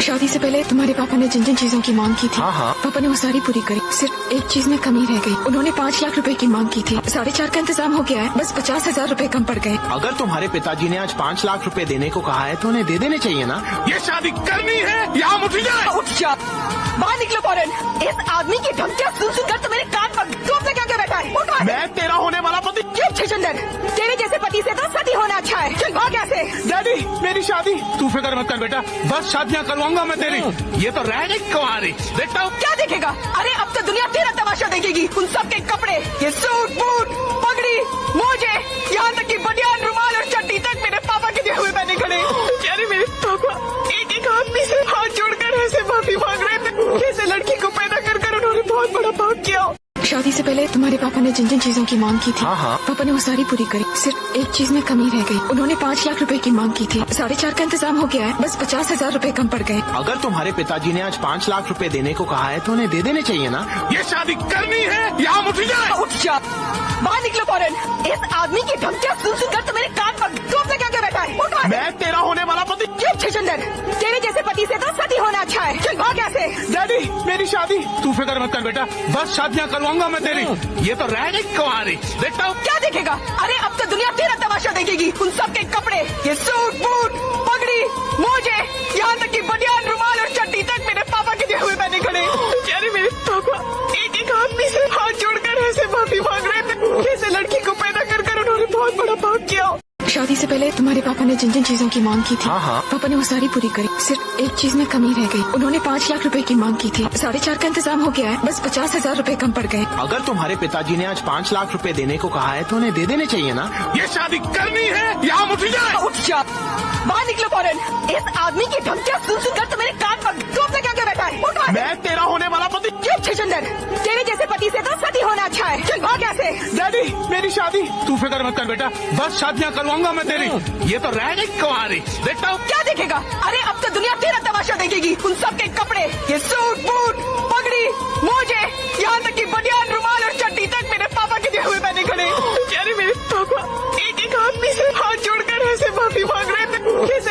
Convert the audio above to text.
शादी से पहले तुम्हारे पापा ने जिन जिन चीजों की मांग की थी, हाँ। पापा ने वो सारी पूरी करी। सिर्फ एक चीज में कमी रह गई। उन्होंने 5 लाख रुपए की मांग की थी, 4.5 का इंतजाम हो गया है, बस 50,000 रुपए कम पड़ गए। अगर तुम्हारे पिताजी ने आज 5 लाख रुपए देने को कहा है तो उन्हें दे देने चाहिए ना। ये शादी करनी है या हम उठ जाए। उठ जा, बाहर निकलो फौरन। इस आदमी की धमकियां सुन सुनकर तो मेरे कान पर टोप लगा के बैठा है। उठ बाहर। मैं तेरा होने वाला पति। चुप छछूंदर, तेरे जैसे पति से तो सती होना अच्छा है। चल भाग यहाँ से। डैडी मेरी शादी तू फिक्र मत कर बेटा, बस शादियाँ करवाऊंगा मैं तेरी। ये तो रह गई कुंवारी। देखता हूँ क्या देखेगा? अरे अब तो दुनिया तेरा तमाशा देखेगी। उन सब के कपड़े, ये सूट बूट पगड़ी मोजे, यहाँ तक कि बनियान रुमाल और चड्डी तक मेरे पापा के दिए हुए पहने खड़े। यानी मेरे पापा एक एक आदमी से हाथ जोड़कर ऐसे माफी मांग रहे थे। कैसे लड़की को पैदा कर उन्होंने बहुत बड़ा पाप किया। शादी से पहले तुम्हारे पापा ने जिन जिन चीजों की मांग की थी, हाँ। पापा ने वो सारी पूरी करी। सिर्फ एक चीज में कमी रह गई। उन्होंने 5 लाख रुपए की मांग की थी, 4.5 का इंतजाम हो गया है, बस 50,000 रुपए कम पड़ गए। अगर तुम्हारे पिताजी ने आज 5 लाख रुपए देने को कहा है तो उन्हें दे देने चाहिए ना। ये शादी करनी है या हम उठ जाए। उठ जा, बाहर निकलो फौरन। इस आदमी की धमकियां सुन सुनकर तो मेरे कान पर टोप लगा के बैठा है। उठ बाहर। मैं तेरा होने वाला पति। चुप छछूंदर, तेरे जैसे पति से तो सती होना अच्छा है। चल भाग यहाँ से। डैडी मेरी शादी तू फिक्र मत कर बेटा, बस शादियाँ करवाऊंगा मैं तेरी। ये तो रह गई कुंवारी। देखता हूँ क्या देखेगा? अरे अब तो दुनिया तेरा तमाशा देखेगी। उन सब के कपड़े, ये सूट बूट पगड़ी मोजे, यहाँ तक कि बनियान रुमाल और चड्डी तक मेरे पापा के दिए हुए पहने खड़े। यानी मेरे पापा एक एक आदमी से हाथ जोड़कर ऐसे माफी मांग रहे थे। कैसे लड़की को पैदा कर उन्होंने बहुत बड़ा पाप किया। शादी से पहले तुम्हारे पापा ने जिन जिन चीजों की मांग की थी, हाँ। पापा ने वो सारी पूरी करी। सिर्फ एक चीज में कमी रह गई। उन्होंने 5 लाख रुपए की मांग की थी, 4.5 का इंतजाम हो गया है, बस 50,000 रुपए कम पड़ गए। अगर तुम्हारे पिताजी ने आज 5 लाख रुपए देने को कहा है तो उन्हें दे देने चाहिए ना। ये शादी करनी है या हम उठ जाए। उठ जा, बाहर निकलो फौरन। इस आदमी की धमकियां सुन सुनकर तो मेरे कान पर टोप लगा के बैठा है। उठ बाहर। मैं तेरा होने वाला पति। चुप छछूंदर, तेरे जैसे पति से तो सती होना अच्छा है। चल भाग यहाँ से। डैडी मेरी शादी तू फिक्र मत कर बेटा, बस शादियाँ करवाऊंगा मैं तेरी। ये तो रह गई कुंवारी। देखता हूँ क्या देखेगा? अरे अब तो दुनिया तेरा तमाशा देखेगी। उन सब के कपड़े, ये सूट बूट पगड़ी मोजे, यहाँ तक कि बनियान रुमाल और चड्डी तक मेरे पापा के दिए हुए पहने खड़े। यानी मेरे पापा एक एक आदमी से हाथ जोड़कर ऐसे माफी मांग रहे थे। कैसे